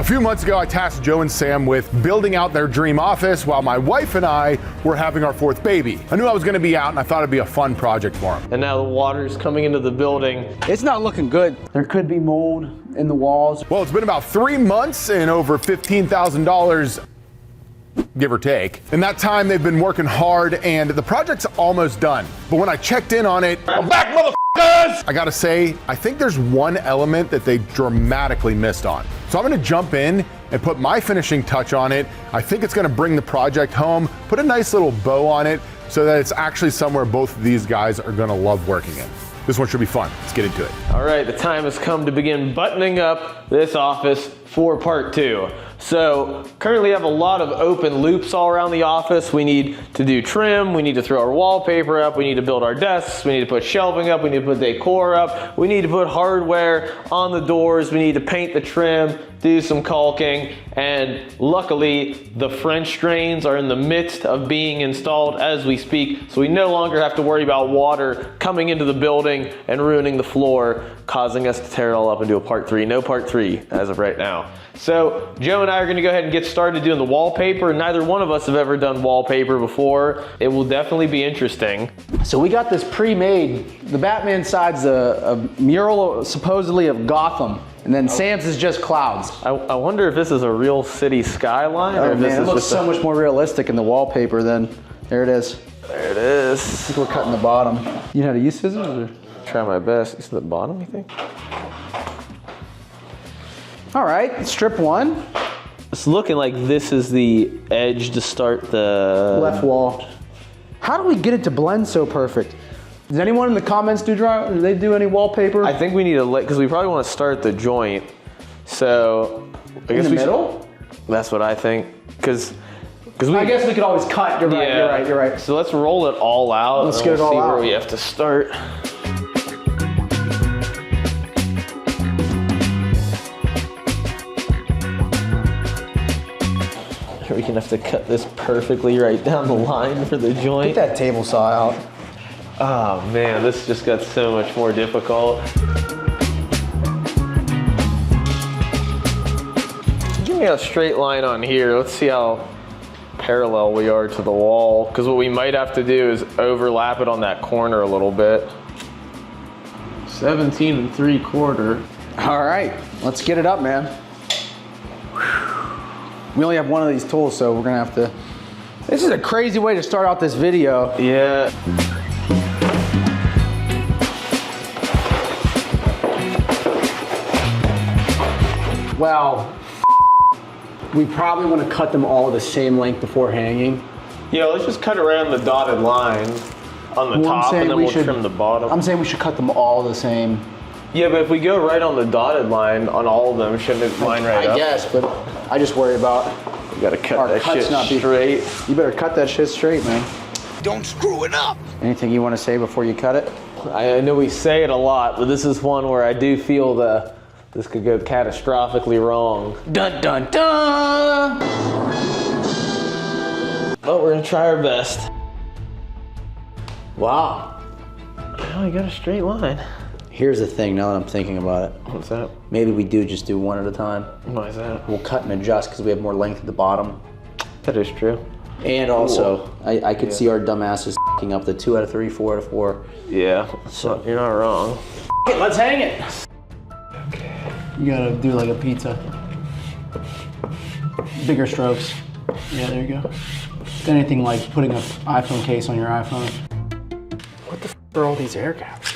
few months ago, I tasked Joe and Sam with building out their dream office while my wife and I were having our fourth baby. I knew I was gonna be out and I thought it'd be a fun project for them. And now the water's coming into the building. It's not looking good. There could be mold in the walls. Well, it's been about 3 months and over $15,000, give or take. In that time, they've been working hard and the project's almost done. But when I checked in on it, I'm back, motherfuckers! I gotta say, I think there's one element that they dramatically missed on. So I'm gonna jump in and put my finishing touch on it. I think it's gonna bring the project home, put a nice little bow on it so that it's actually somewhere both of these guys are gonna love working in. This one should be fun. Let's get into it. All right, the time has come to begin buttoning up this office for part 2. So currently have a lot of open loops all around the office. We need to do trim, we need to throw our wallpaper up, we need to build our desks, we need to put shelving up, we need to put decor up, we need to put hardware on the doors, we need to paint the trim, do some caulking, and luckily the French drains are in the midst of being installed as we speak, so we no longer have to worry about water coming into the building and ruining the floor, causing us to tear it all up and do a part 3. No part 3 as of right now. So Joe and I are gonna go ahead and get started doing the wallpaper. Neither one of us have ever done wallpaper before. It will definitely be interesting. So we got this pre-made. The Batman side's a mural supposedly of Gotham. And then Sam's is just clouds. I wonder if this is a real city skyline or if this Man, it is looks just so much more realistic in the wallpaper than, there it is. There it is. I think we're cutting the bottom. You know how to use scissors? Or? Try my best. Is it the bottom, you think? All right, strip 1. It's looking like this is the edge to start the Left wall. How do we get it to blend so perfect? Does anyone in the comments do they do any wallpaper? I think we need to because we probably want to start the joint. So I guess in the middle? That's what I think. Because I guess we could always cut. You're right. You're right. So let's roll it all out. Let's get it all see out. Where we have to start. We're gonna have to cut this perfectly right down the line for the joint. Get that table saw out. Oh man, this just got so much more difficult. Give me a straight line on here. Let's see how parallel we are to the wall. Because what we might have to do is overlap it on that corner a little bit. 17 3/4. All right, let's get it up, man. We only have one of these tools, so we're gonna have to. This is a crazy way to start out this video. Yeah. Well, we probably want to cut them all the same length before hanging. Yeah, let's just cut around the dotted line on the top and then we'll trim the bottom. I'm saying we should cut them all the same. Yeah, but if we go right on the dotted line on all of them, shouldn't it line right up? I guess, but I just worry about you gotta cut our that cuts shit not be straight. You better cut that shit straight, man. Don't screw it up. Anything you want to say before you cut it? I know we say it a lot, but this is one where I do feel this could go catastrophically wrong. Dun dun dun! But we're gonna try our best. Wow. Oh, you got a straight line. Here's the thing, now that I'm thinking about it. What's that? Maybe we do just do one at a time. Why is that? We'll cut and adjust because we have more length at the bottom. That is true. And also, I could see our dumbasses f***ing up the 2 out of 3, 4 out of 4. Yeah, so you're not wrong. Let's hang it. Okay. You gotta do like a pizza. Bigger strokes. Yeah, there you go. Anything like putting an iPhone case on your iPhone. What the f are all these air caps?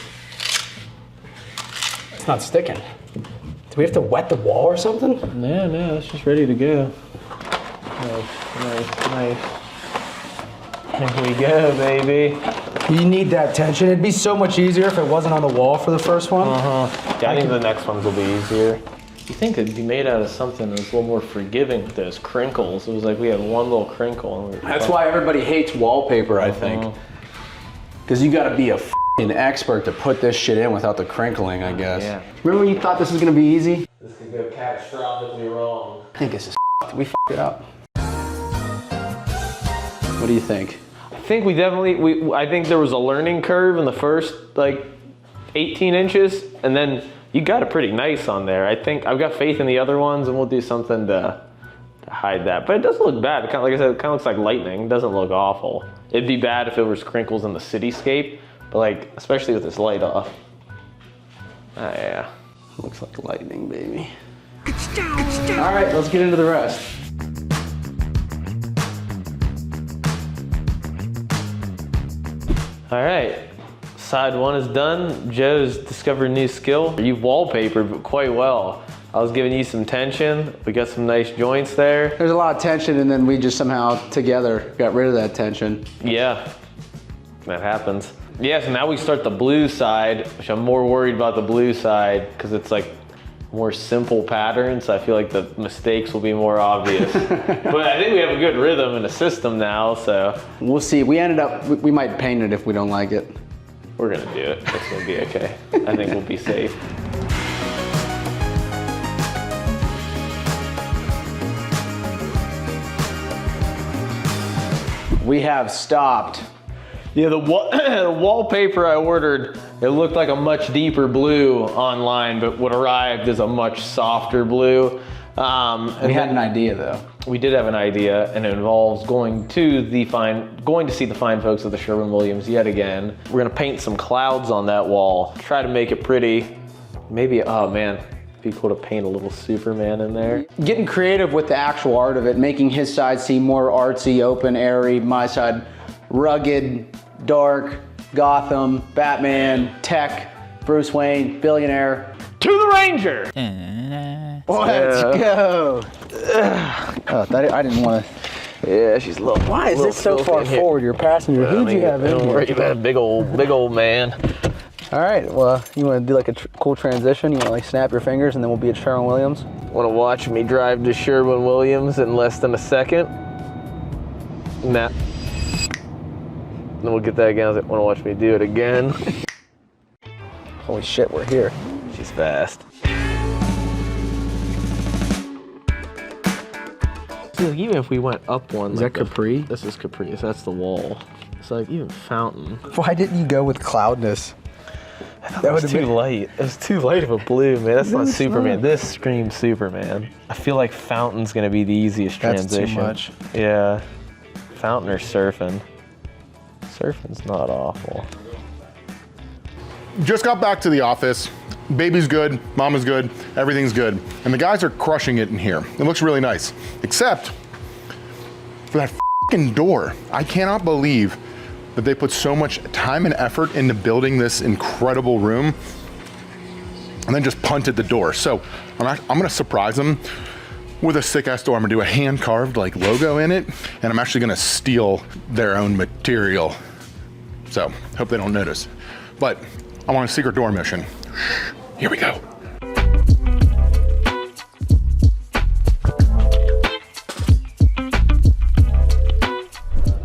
It's not sticking. Do we have to wet the wall or something? No, it's just ready to go. Nice. Here we go, baby. You need that tension. It'd be so much easier if it wasn't on the wall for the first one. Yeah, I think the next ones will be easier. You think it'd be made out of something that's a little more forgiving with those crinkles. It was like we had one little crinkle. And That's why everybody hates wallpaper, I think. Because you gotta be a f***ing expert to put this shit in without the crinkling, I guess. Yeah. Remember when you thought this was gonna be easy? This could go catastrophically wrong. I think this is f***ed. We f***ed it up. What do you think? I think we definitely, I think there was a learning curve in the first like 18 inches, and then you got it pretty nice on there. I think I've got faith in the other ones, and we'll do something to hide that. But it doesn't look bad. It kind of, like I said, it kind of looks like lightning. It doesn't look awful. It'd be bad if it was crinkles in the cityscape, but like, especially with this light off. Oh yeah. Looks like lightning, baby. All right, let's get into the rest. All right, side one is done. Joe's discovered a new skill. You've wallpapered quite well. I was giving you some tension. We got some nice joints there. There's a lot of tension, and then we just somehow together got rid of that tension. Yeah, that happens. Yeah, so now we start the blue side, which I'm more worried about the blue side because it's like more simple patterns. I feel like the mistakes will be more obvious. But I think we have a good rhythm and a system now, so. We'll see. We might paint it if we don't like it. We're gonna do it. It's gonna be okay. I think we'll be safe. We have stopped. Yeah, the wallpaper I ordered, it looked like a much deeper blue online, but what arrived is a much softer blue. We had an idea though. We did have an idea, and it involves going to see the fine folks of the Sherwin-Williams yet again. We're gonna paint some clouds on that wall, try to make it pretty. Maybe, oh man, it'd be cool to paint a little Superman in there. Getting creative with the actual art of it, making his side seem more artsy, open, airy, my side rugged, dark, Gotham, Batman, tech, Bruce Wayne, billionaire. To the Ranger! Let's go! Oh, I didn't want to. Yeah, she's a little. Why is this so far forward? Your passenger. Who'd you have in Don't here? worry about it, big old man. All right. Well, you want to do like a cool transition? You want to like snap your fingers, and then we'll be at Sherwin-Williams. Want to watch me drive to Sherwin-Williams in less than a second? Nah. Then we'll get that again. Want to watch me do it again? Holy shit, we're here. She's fast. See, like, even if we went up one, Is like that Capri? This is Capri. So that's the wall. So like even fountain. Why didn't you go with cloudness? That was too light. It was too light of a blue, man. That's not Superman. This screams Superman. I feel like fountain's gonna be the easiest transition. That's too much. Yeah. Fountain or surfing. Surfing's not awful. Just got back to the office. Baby's good, mama's good, everything's good. And the guys are crushing it in here. It looks really nice, except for that f***ing door. I cannot believe that they put so much time and effort into building this incredible room and then just punted the door. So I'm gonna surprise them with a sick ass door. I'm gonna do a hand carved like logo in it, and I'm actually gonna steal their own material. So hope they don't notice. But I want a secret door mission. Here we go.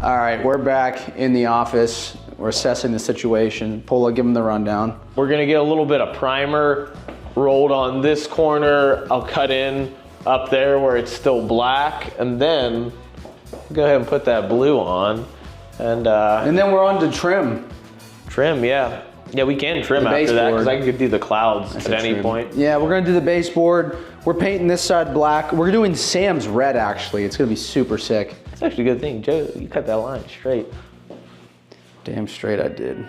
All right, we're back in the office. We're assessing the situation. Polo, give him the rundown. We're gonna get a little bit of primer rolled on this corner. I'll cut in up there where it's still black, and then go ahead and put that blue on. And then we're on to trim. Trim, yeah. Yeah, we can trim after that, because I could do the clouds at any point. Yeah, we're gonna do the baseboard. We're painting this side black. We're doing Sam's red, actually. It's gonna be super sick. It's actually a good thing. Joe, you cut that line straight. Damn straight I did.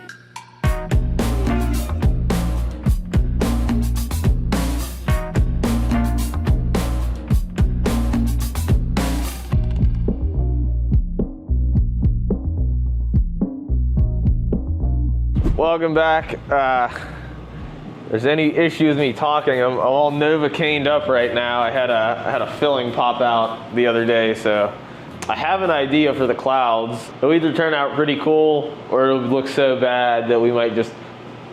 Welcome back. If there's any issue with me talking, I'm all Novocained up right now. I had a filling pop out the other day, so I have an idea for the clouds. It'll either turn out pretty cool, or it'll look so bad that we might just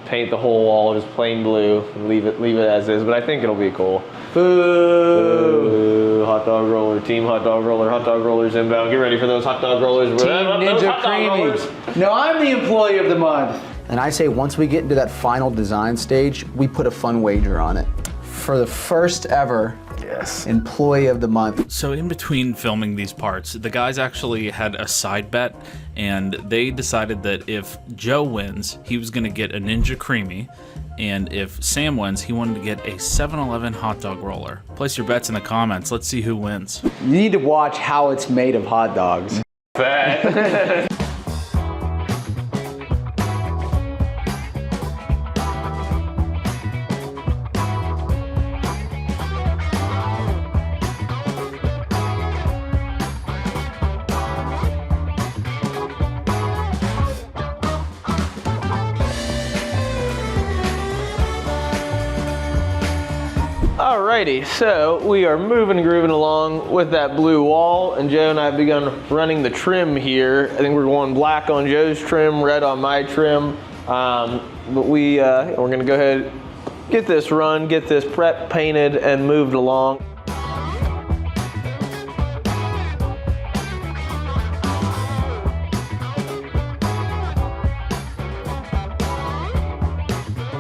paint the whole wall just plain blue and leave it as is. But I think it'll be cool. Boo! Hot dog roller, team hot dog rollers inbound. Get ready for those hot dog rollers. Team Ninja Creamy. No, I'm the employee of the month. And I say once we get into that final design stage, we put a fun wager on it. For the first ever Yes. Employee of the month. So in between filming these parts, the guys actually had a side bet, and they decided that if Joe wins, he was going to get a Ninja Creamy, and if Sam wins, he wanted to get a 7-Eleven hot dog roller. Place your bets in the comments. Let's see who wins. You need to watch how it's made of hot dogs. Fat. Alrighty, so we are moving and grooving along with that blue wall, and Joe and I have begun running the trim here. I think we're going black on Joe's trim, red on my trim, but we're gonna go ahead, get this run, get this prep painted and moved along.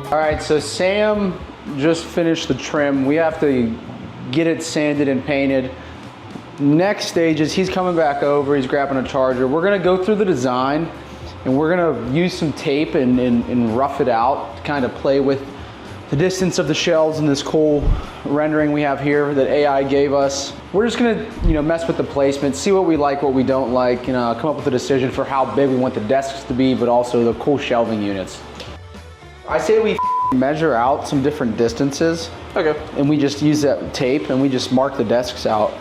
All right, so Sam just finished the trim. We have to get it sanded and painted. Next stage is he's coming back over, he's grabbing a charger. We're gonna go through the design and we're gonna use some tape and rough it out to kind of play with the distance of the shelves and this cool rendering we have here that AI gave us. We're just gonna, mess with the placement, see what we like, what we don't like, come up with a decision for how big we want the desks to be, but also the cool shelving units. I say we measure out some different distances. Okay. And we just use that tape and we just mark the desks out.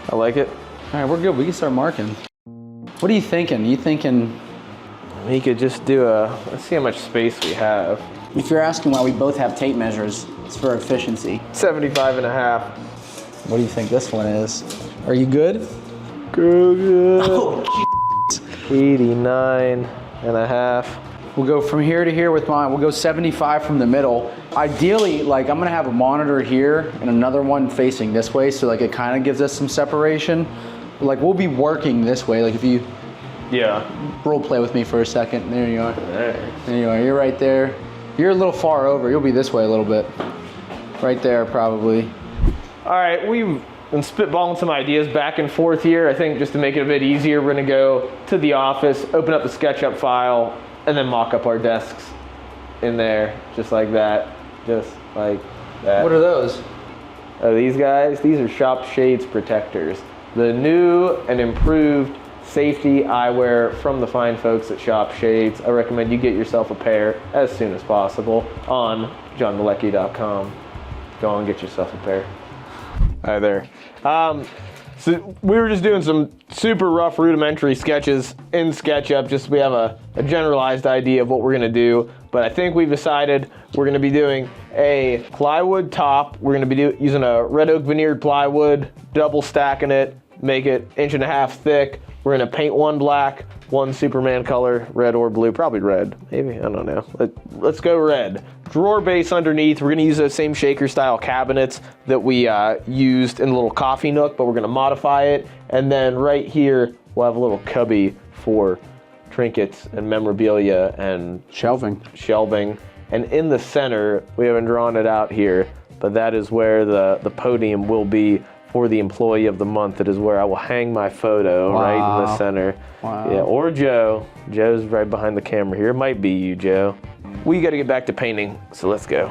I like it. All right, we're good. We can start marking. What are you thinking? We could just do let's see how much space we have. If you're asking why we both have tape measures, it's for efficiency. 75.5. What do you think this one is? Are you good? Good. Oh, 89.5. We'll go from here to here with mine. We'll go 75 from the middle. Ideally, I'm gonna have a monitor here and another one facing this way, so it kind of gives us some separation. We'll be working this way. If you role play with me for a second. There you are. There you are. You're right there. You're a little far over. You'll be this way a little bit. Right there, probably. All right, we've been spitballing some ideas back and forth here. I think just to make it a bit easier, we're gonna go to the office, open up the SketchUp file, and then mock up our desks in there, just like that. Just like that. What are those? Oh, these guys, these are Shop Shades protectors. The new and improved safety eyewear from the fine folks at Shop Shades. I recommend you get yourself a pair as soon as possible on johnmalecki.com. Go on, get yourself a pair. Hi there. So we were just doing some super rough rudimentary sketches in SketchUp, just so we have a generalized idea of what we're gonna do. But I think we've decided we're gonna be doing a plywood top. We're gonna be using a red oak veneered plywood, double stacking it, make it 1.5 inches thick. We're gonna paint one black, one Superman color, red or blue, probably red, maybe, I don't know. Let's go red. Drawer base underneath. We're gonna use those same shaker style cabinets that we used in the little coffee nook, but we're gonna modify it. And then right here, we'll have a little cubby for trinkets and memorabilia and Shelving. And in the center, we haven't drawn it out here, but that is where the podium will be for the employee of the month. That is where I will hang my photo. Wow. Right in the center. Wow. Yeah, or Joe. Joe's right behind the camera here. It might be you, Joe. We got to get back to painting, so let's go.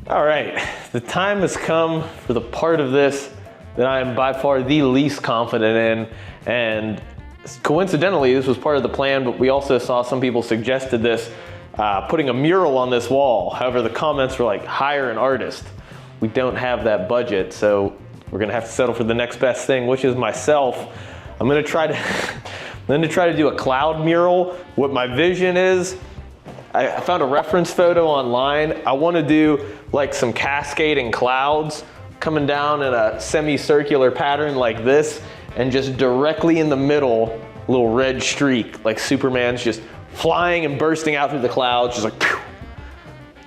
All right, the time has come for the part of this that I am by far the least confident in, and coincidentally, this was part of the plan, but we also saw some people suggested this, putting a mural on this wall. However, the comments were like, hire an artist. We don't have that budget, so we're gonna have to settle for the next best thing, which is myself. I'm gonna try to do a cloud mural. What my vision is, I found a reference photo online. I wanna do like some cascading clouds coming down in a semicircular pattern like this, and just directly in the middle, a little red streak, like Superman's just flying and bursting out through the clouds, just like, pew.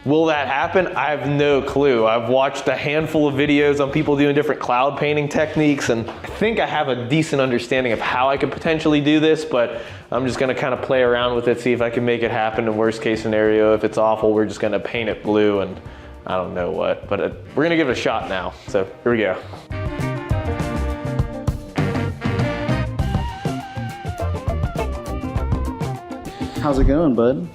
Will that happen? I have no clue. I've watched a handful of videos on people doing different cloud painting techniques, and I think I have a decent understanding of how I could potentially do this, but I'm just gonna kind of play around with it, see if I can make it happen in worst case scenario. If it's awful, we're just gonna paint it blue and I don't know what, but we're gonna give it a shot now. So here we go. How's it going, bud?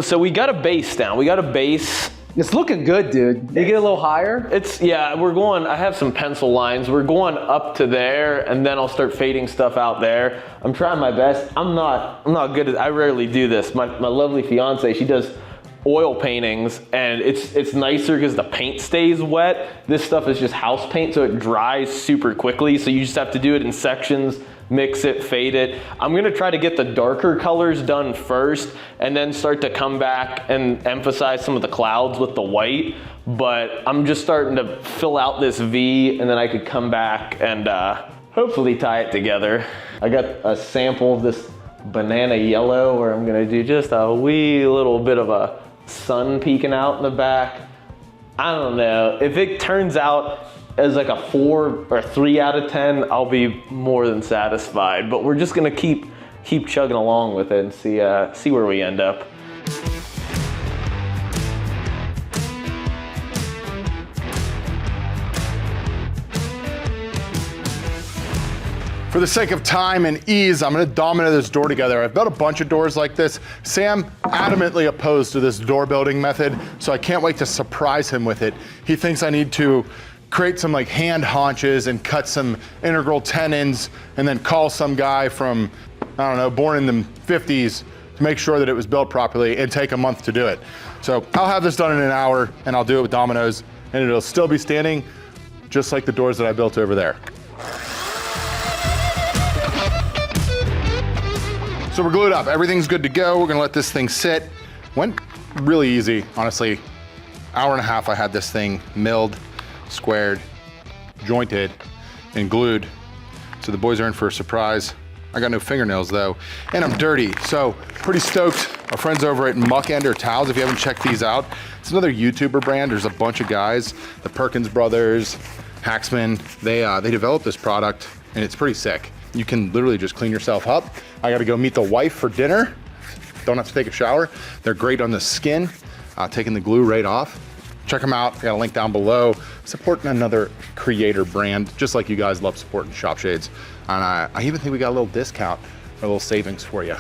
So we got a base down. We got a base. It's looking good, dude. You get a little higher? I have some pencil lines. We're going up to there, and then I'll start fading stuff out there. I'm trying my best. I'm not good at, I rarely do this. My lovely fiance, she does oil paintings, and it's nicer because the paint stays wet. This stuff is just house paint, so it dries super quickly. So you just have to do it in sections, mix it, fade it. I'm gonna try to get the darker colors done first and then start to come back and emphasize some of the clouds with the white. But I'm just starting to fill out this V, and then I could come back and hopefully tie it together. I got a sample of this banana yellow where I'm gonna do just a wee little bit of a sun peeking out in the back. I don't know. If it turns out as like a 4 or 3 out of 10, I'll be more than satisfied. But we're just gonna keep chugging along with it and see where we end up. For the sake of time and ease, I'm gonna domino this door together. I've built a bunch of doors like this. Sam adamantly opposed to this door building method, so I can't wait to surprise him with it. He thinks I need to create some like hand haunches and cut some integral tenons and then call some guy from, I don't know, born in the 50s to make sure that it was built properly and take a month to do it. So I'll have this done in an hour and I'll do it with dominoes and it'll still be standing just like the doors that I built over there. So we're glued up, everything's good to go. We're gonna let this thing sit. Went really easy, honestly. Hour and a half I had this thing milled, squared, jointed, and glued. So the boys are in for a surprise. I got no fingernails though, and I'm dirty, so pretty stoked. Our friends over at Muck Ender Towels, if you haven't checked these out, it's another YouTuber brand. There's a bunch of guys, the Perkins brothers, Hacksman, they developed this product and it's pretty sick. You can literally just clean yourself up. I gotta go meet the wife for dinner. Don't have to take a shower. They're great on the skin, taking the glue right off. Check them out, I got a link down below. Supporting another creator brand, just like you guys love supporting Shop Shades. And I even think we got a little discount or a little savings for you.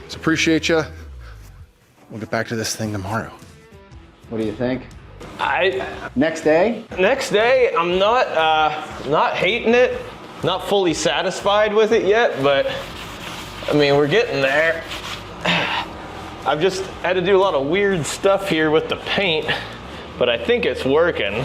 So appreciate you. We'll get back to this thing tomorrow. What do you think? Next day? Next day, I'm not hating it, not fully satisfied with it yet, but I mean, we're getting there. I've just had to do a lot of weird stuff here with the paint, but I think it's working.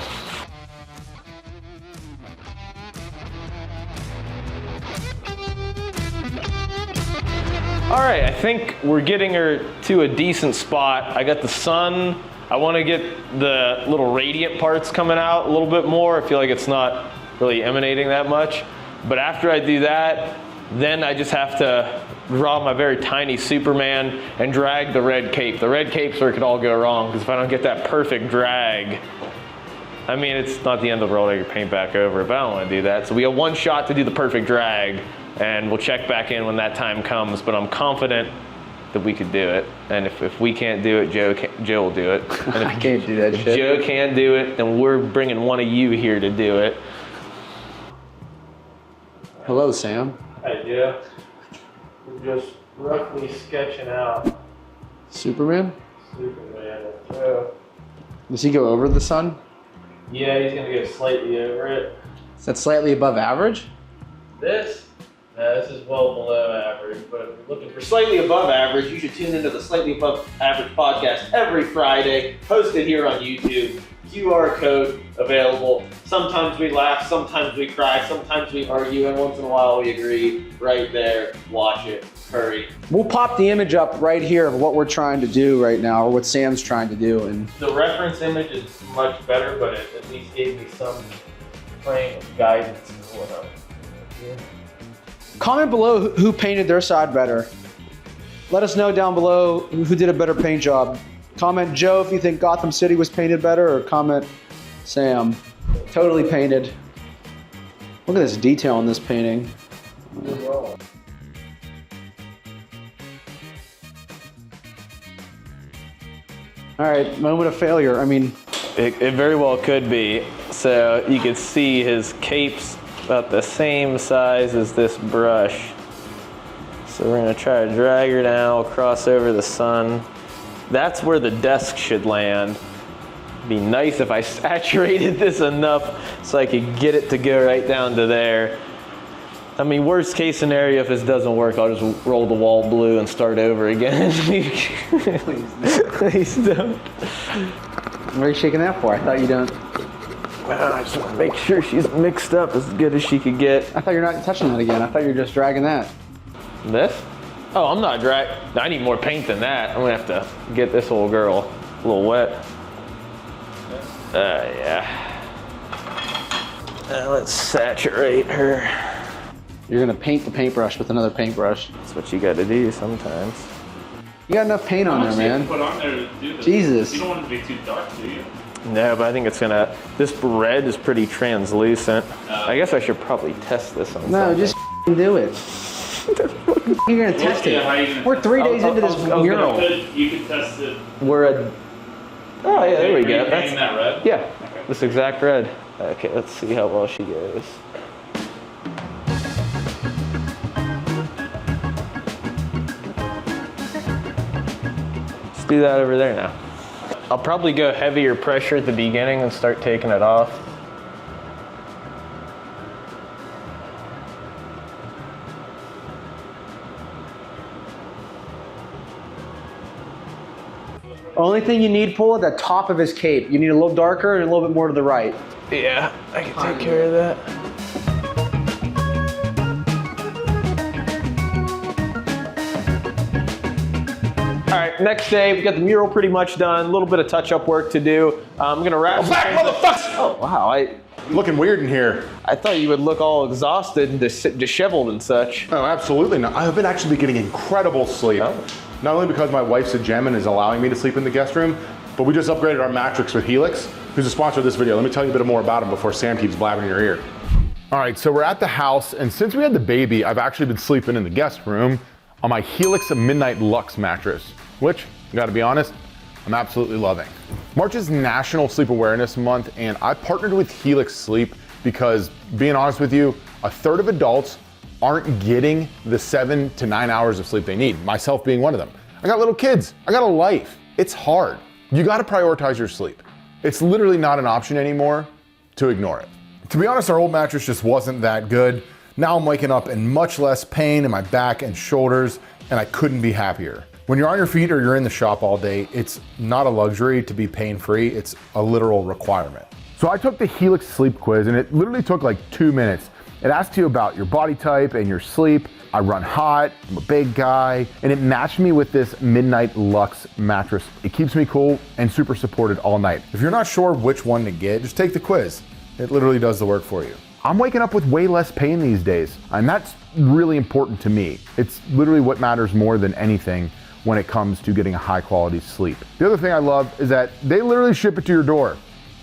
All right, I think we're getting her to a decent spot. I got the sun. I want to get the little radiant parts coming out a little bit more. I feel like it's not really emanating that much. But after I do that, then I just have to draw my very tiny Superman and drag the red cape. The red cape's where it could all go wrong, because if I don't get that perfect drag, I mean, it's not the end of the world, I can paint back over, but I don't want to do that. So we have one shot to do the perfect drag, and we'll check back in when that time comes, but I'm confident that we could do it. And if we can't do it, Joe will do it. And if I can't do that shit. Joe can't do it, then we're bringing one of you here to do it. Hello, Sam. Hi, Joe. We're just roughly sketching out Superman? Superman. Does he go over the sun? Yeah, he's gonna go slightly over it. Is that slightly above average? This? No, this is well below average, but if you're looking for slightly above average, you should tune into the Slightly Above Average podcast every Friday, hosted here on YouTube. QR code available. Sometimes we laugh, sometimes we cry, sometimes we argue, and once in a while we agree. Right there, watch it, hurry. We'll pop the image up right here of what we're trying to do right now, or what Sam's trying to do. And the reference image is much better, but it at least gave me some frame of guidance and whatnot. Yeah. Comment below who painted their side better. Let us know down below who did a better paint job. Comment Joe if you think Gotham City was painted better, or comment Sam. Totally painted. Look at this detail in this painting. All right, moment of failure. I mean, It very well could be. So you can see his cape's about the same size as this brush. So we're gonna try to drag her down, cross over the sun. That's where the desk should land. Be nice if I saturated this enough so I could get it to go right down to there. I mean, worst case scenario, if this doesn't work, I'll just roll the wall blue and start over again. Please don't. what are you shaking that for? I thought you don't. I just want to make sure she's mixed up as good as she could get. I thought you're not touching that again. I thought you were just dragging that. This? Oh, I'm not I need more paint than that. I'm gonna have to get this old girl a little wet. Yeah. Let's saturate her. You're gonna paint the paintbrush with another paintbrush. That's what you gotta do sometimes. You got enough paint on there, man. Put on there to do this. Jesus. You don't want it to be too dark, do you? No, but I think it's gonna, this red is pretty translucent. I guess I should probably test this on No, something. just do it. You're gonna test Yeah, how you it. gonna We're test 3 days into this mural. You could test it. We're a, oh yeah, there we go. Painting that red? Yeah, this exact red. Okay, let's see how well she goes. Let's do that over there now. I'll probably go heavier pressure at the beginning and start taking it off. Only thing you need, pull at the top of his cape. You need a little darker and a little bit more to the right. Yeah, I can take care of that. All right, next day, we got the mural pretty much done. A little bit of touch-up work to do. I'm gonna wrap. Back, motherfucker! Oh wow, Looking weird in here. I thought you would look all exhausted and disheveled and such. Oh, absolutely not. I have been actually getting incredible sleep. Oh. Not only because my wife's a gem and is allowing me to sleep in the guest room, but we just upgraded our mattress with Helix, who's a sponsor of this video. Let me tell you a bit more about him before Sam keeps blabbing in your ear. All right, so we're at the house, and since we had the baby, I've actually been sleeping in the guest room on my Helix Midnight Luxe mattress, which, I gotta be honest, I'm absolutely loving. March is National Sleep Awareness Month, and I partnered with Helix Sleep because, being honest with you, a third of adults aren't getting the 7 to 9 hours of sleep they need, myself being one of them. I got little kids, I got a life. It's hard. You gotta prioritize your sleep. It's literally not an option anymore to ignore it. To be honest, our old mattress just wasn't that good. Now I'm waking up in much less pain in my back and shoulders, and I couldn't be happier. When you're on your feet or you're in the shop all day, it's not a luxury to be pain-free, it's a literal requirement. So I took the Helix sleep quiz, and it literally took like 2 minutes. It asks you about your body type and your sleep. I run hot, I'm a big guy, and it matched me with this Midnight Luxe mattress. It keeps me cool and super supported all night. If you're not sure which one to get, just take the quiz. It literally does the work for you. I'm waking up with way less pain these days, and that's really important to me. It's literally what matters more than anything when it comes to getting a high quality sleep. The other thing I love is that they literally ship it to your door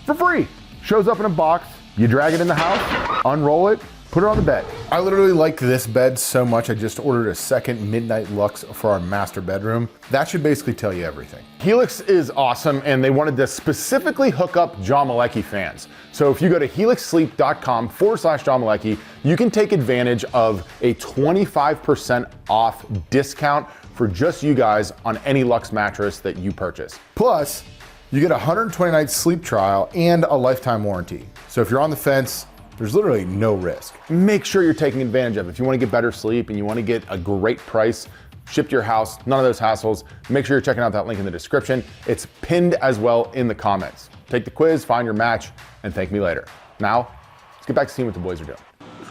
for free. Shows up in a box, you drag it in the house, unroll it, put it on the bed. I literally like this bed so much I just ordered a second Midnight Luxe for our master bedroom. That should basically tell you everything. Helix is awesome, and they wanted to specifically hook up John Malecki fans. So if you go to helixsleep.com/John Malecki, you can take advantage of a 25% off discount for just you guys on any Luxe mattress that you purchase. Plus, you get a 120-night sleep trial and a lifetime warranty. So if you're on the fence, there's literally no risk. Make sure you're taking advantage of it. If you want to get better sleep and you want to get a great price shipped to your house, none of those hassles, make sure you're checking out that link in the description. It's pinned as well in the comments. Take the quiz, find your match, and thank me later. Now, let's get back to seeing what the boys are doing.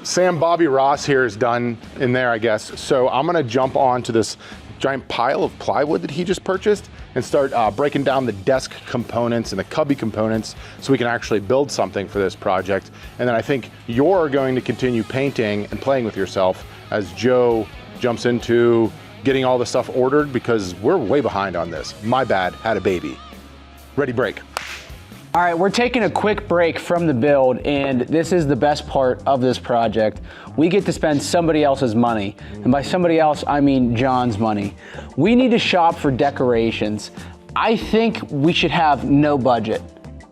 Sam Bobby Ross here is done in there, I guess. So I'm gonna jump onto this giant pile of plywood that he just purchased and start breaking down the desk components and the cubby components so we can actually build something for this project. And then I think you're going to continue painting and playing with yourself as Joe jumps into getting all the stuff ordered because we're way behind on this. My bad, had a baby. Ready, break. All right, we're taking a quick break from the build, and this is the best part of this project. We get to spend somebody else's money. And by somebody else, I mean John's money. We need to shop for decorations. I think we should have no budget.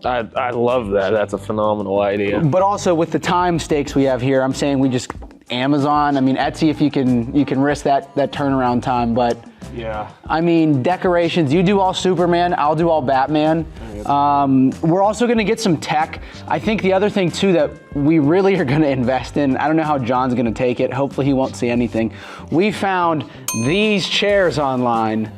I love that. That's a phenomenal idea. But also with the time stakes we have here, I'm saying we just Amazon. I mean, Etsy, if you can risk that turnaround time, but yeah. I mean, decorations, you do all Superman, I'll do all Batman. We're also gonna get some tech. I think the other thing too that we really are gonna invest in, I don't know how John's gonna take it, hopefully he won't see anything. We found these chairs online.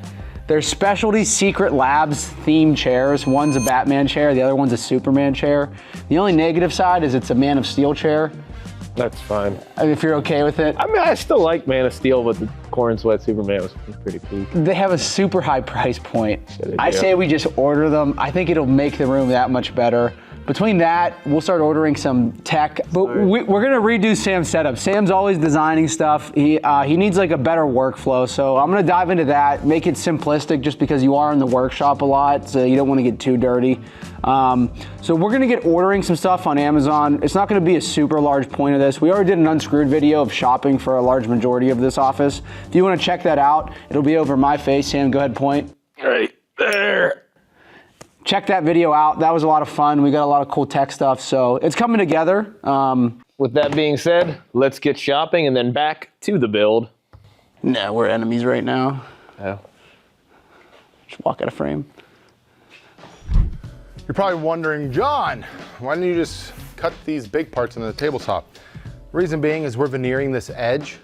They're Specialty Secret Labs themed chairs. One's a Batman chair, the other one's a Superman chair. The only negative side is it's a Man of Steel chair. That's fine. If you're okay with it. I mean, I still like Man of Steel, but the Corn Sweat Superman was pretty cool. They have a super high price point. Yeah, I say we just order them. I think it'll make the room that much better. Between that, we'll start ordering some tech. But we're gonna redo Sam's setup. Sam's always designing stuff. He needs like a better workflow. So I'm gonna dive into that, make it simplistic just because you are in the workshop a lot, so you don't wanna get too dirty. So we're gonna get ordering some stuff on Amazon. It's not gonna be a super large point of this. We already did an unscrewed video of shopping for a large majority of this office. If you wanna check that out, it'll be over my face. Sam, go ahead, point. Right there. Check that video out. That was a lot of fun. We got a lot of cool tech stuff, so it's coming together. With that being said, let's get shopping and then back to the build. No, we're enemies right now. Yeah. Just walk out of frame. You're probably wondering, John, why didn't you just cut these big parts into the tabletop? Reason being is we're veneering this edge,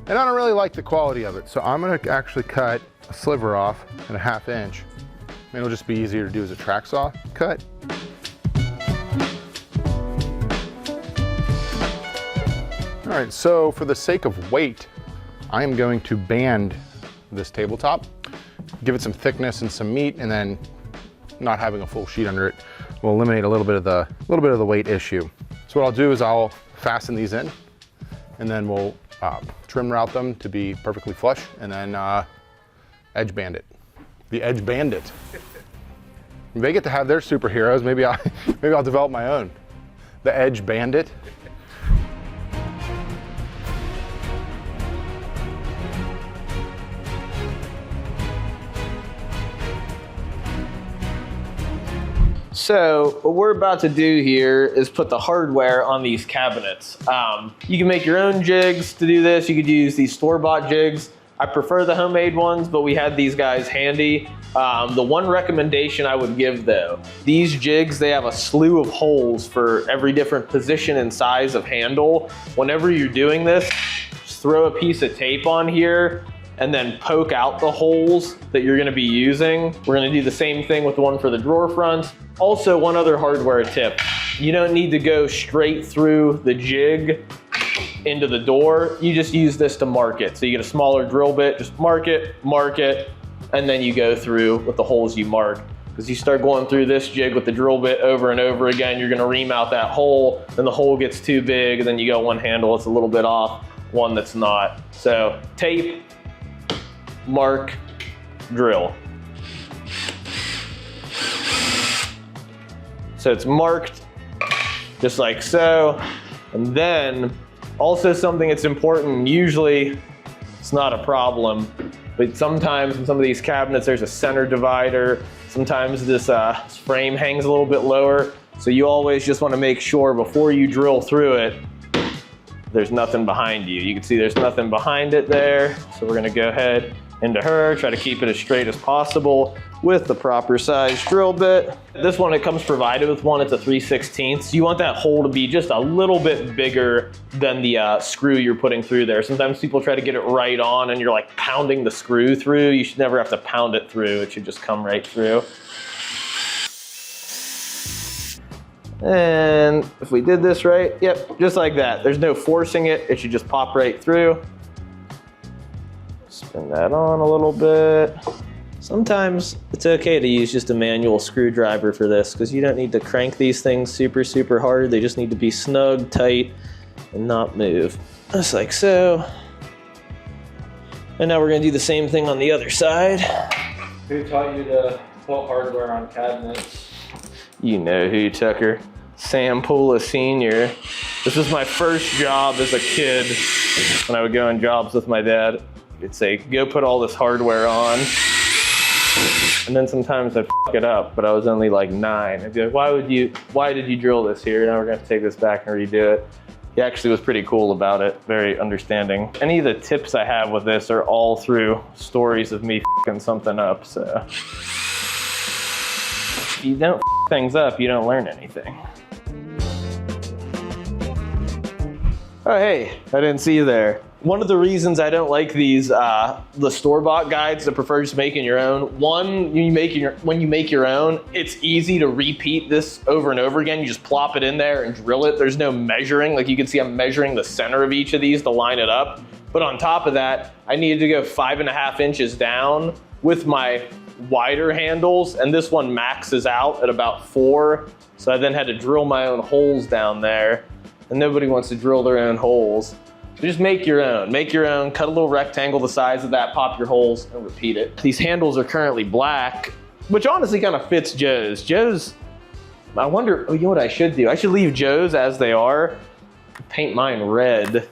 and I don't really like the quality of it, so I'm gonna actually cut a sliver off and a 1/2 inch. It'll just be easier to do as a track saw cut. All right, so for the sake of weight, I am going to band this tabletop, give it some thickness and some meat, and then not having a full sheet under it will eliminate a little bit of the weight issue. So what I'll do is I'll fasten these in, and then we'll trim route them to be perfectly flush, and then edge band it. The Edge Bandit. They get to have their superheroes. Maybe I'll develop my own. The Edge Bandit. So what we're about to do here is put the hardware on these cabinets. You can make your own jigs to do this. You could use these store-bought jigs. I prefer the homemade ones, but we had these guys handy. The one recommendation I would give though, these jigs, they have a slew of holes for every different position and size of handle. Whenever you're doing this, just throw a piece of tape on here and then poke out the holes that you're gonna be using. We're gonna do the same thing with the one for the drawer fronts. Also, one other hardware tip. You don't need to go straight through the jig into the door. You just use this to mark it. So you get a smaller drill bit, just mark it, and then you go through with the holes you mark. Because you start going through this jig with the drill bit over and over again, you're gonna ream out that hole, then the hole gets too big, and then you got one handle that's a little bit off, one that's not. So tape, mark, drill. So it's marked just like so, and then also something that's important, usually it's not a problem, but sometimes in some of these cabinets there's a center divider, sometimes this frame hangs a little bit lower, so you always just want to make sure before you drill through it, there's nothing behind you. You can see there's nothing behind it there, so we're going to go ahead into her, try to keep it as straight as possible with the proper size drill bit. This one, it comes provided with one, it's a 3/16. You want that hole to be just a little bit bigger than the screw you're putting through there. Sometimes people try to get it right on and you're like pounding the screw through. You should never have to pound it through, it should just come right through. And if we did this right, yep, just like that. There's no forcing it, it should just pop right through. Spin that on a little bit. Sometimes it's okay to use just a manual screwdriver for this because you don't need to crank these things super, super hard. They just need to be snug, tight, and not move. Just like so. And now we're gonna do the same thing on the other side. Who taught you to put hardware on cabinets? You know who, Tucker. Sam Pula Sr. This was my first job as a kid when I would go on jobs with my dad. He'd say, go put all this hardware on. And then sometimes I'd f it up, but I was only like 9. I'd be like, why did you drill this here? Now we're gonna have to take this back and redo it. He actually was pretty cool about it, very understanding. Any of the tips I have with this are all through stories of me f***ing something up, so. If you don't f things up, you don't learn anything. Oh, hey, I didn't see you there. One of the reasons I don't like these, the store-bought guides that prefer just making your own, one, when you make your own, it's easy to repeat this over and over again. You just plop it in there and drill it. There's no measuring. Like you can see I'm measuring the center of each of these to line it up. But on top of that, I needed to go 5.5 inches down with my wider handles, and this one maxes out at about 4. So I then had to drill my own holes down there, and nobody wants to drill their own holes. So just make your own, cut a little rectangle the size of that, pop your holes, and repeat it. These handles are currently black, which honestly kind of fits Joe's. Joe's, I wonder, oh, you know what I should do? I should leave Joe's as they are, paint mine red.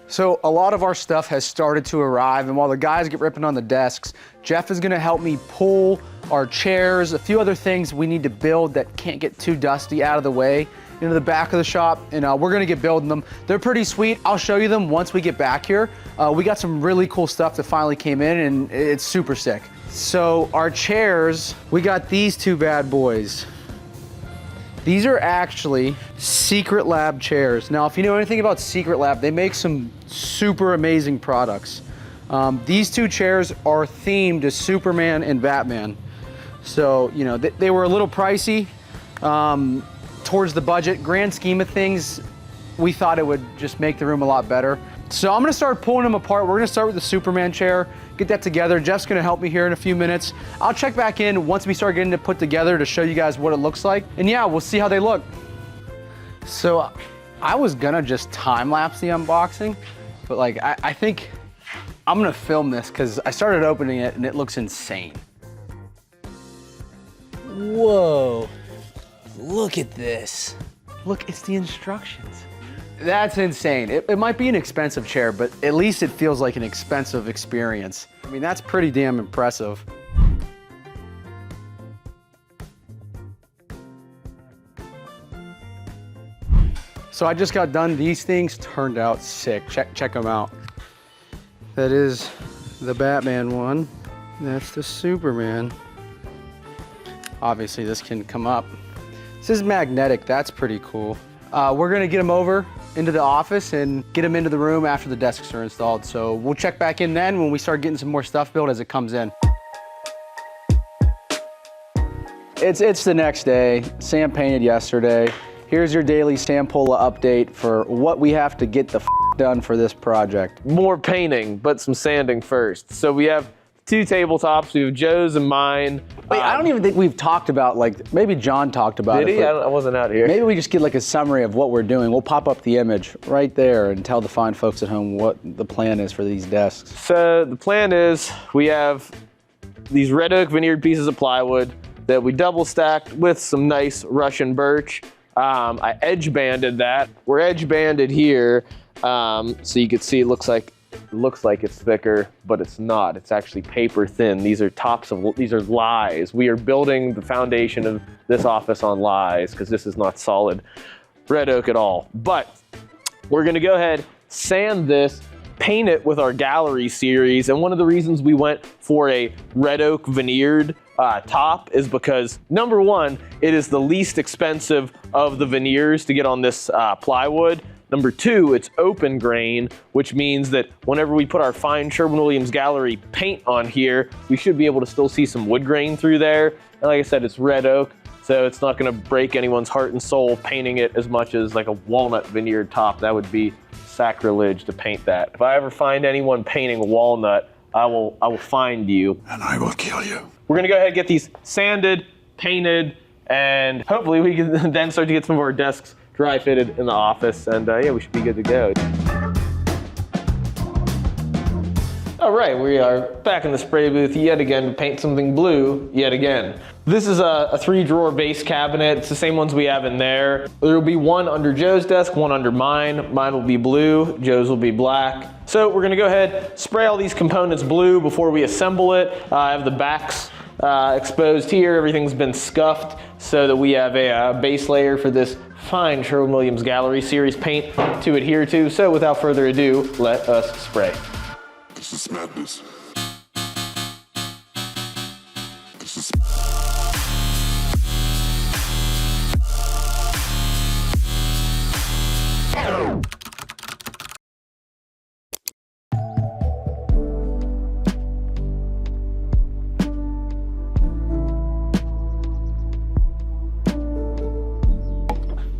So a lot of our stuff has started to arrive, and while the guys get ripping on the desks, Jeff is gonna help me pull our chairs, a few other things we need to build that can't get too dusty out of the way into the back of the shop, and we're gonna get building them. They're pretty sweet. I'll show you them once we get back here. We got some really cool stuff that finally came in, and it's super sick. So our chairs, we got these 2 bad boys. These are actually Secret Lab chairs. Now, if you know anything about Secret Lab, they make some super amazing products. These 2 chairs are themed to Superman and Batman. So, you know, they were a little pricey towards the budget. Grand scheme of things, we thought it would just make the room a lot better. So I'm gonna start pulling them apart. We're gonna start with the Superman chair, get that together. Jeff's gonna help me here in a few minutes. I'll check back in once we start getting it put together to show you guys what it looks like. And yeah, we'll see how they look. So I was gonna just time-lapse the unboxing, but like, I think I'm gonna film this because I started opening it and it looks insane. Whoa, look at this. Look, it's the instructions. That's insane. It might be an expensive chair, but at least it feels like an expensive experience. I mean, that's pretty damn impressive. So I just got done. These things turned out sick. Check them out. That is the Batman one. That's the Superman. Obviously this can come up. This is magnetic, that's pretty cool. We're gonna get them over into the office and get them into the room after the desks are installed. So we'll check back in then when we start getting some more stuff built as it comes in. It's the next day. Sam painted yesterday. Here's your daily Sam Pula update for what we have to get the done for this project. More painting, but some sanding first. So we have 2 tabletops. We have Joe's and mine. Wait, I don't even think we've talked about, like, maybe John talked about it. Did he? I wasn't out here. Maybe we just get like a summary of what we're doing. We'll pop up the image right there and tell the fine folks at home what the plan is for these desks. So the plan is we have these red oak veneered pieces of plywood that we double stacked with some nice Russian birch. I edge banded that. We're edge banded here, so you can see it looks like it's thicker, but it's not. It's actually paper thin. These are these are lies. We are building the foundation of this office on lies because this is not solid red oak at all. But we're gonna go ahead, sand this, paint it with our gallery series. And one of the reasons we went for a red oak veneered top is because, number one, it is the least expensive of the veneers to get on this plywood. Number two, it's open grain, which means that whenever we put our fine Sherwin-Williams gallery paint on here, we should be able to still see some wood grain through there. And like I said, it's red oak, so it's not gonna break anyone's heart and soul painting it as much as like a walnut veneered top. That would be sacrilege to paint that. If I ever find anyone painting walnut, I will find you. And I will kill you. We're gonna go ahead and get these sanded, painted, and hopefully we can then start to get some of our desks dry fitted in the office, and yeah, we should be good to go. All right, we are back in the spray booth yet again to paint something blue yet again. This is a 3-drawer base cabinet. It's the same ones we have in there. There will be one under Joe's desk, one under mine. Mine will be blue, Joe's will be black. So we're gonna go ahead, spray all these components blue before we assemble it. I have the backs exposed here. Everything's been scuffed so that we have a base layer for this fine Sherwin-Williams Gallery Series paint to adhere to. So without further ado, let us spray. This is madness. This is...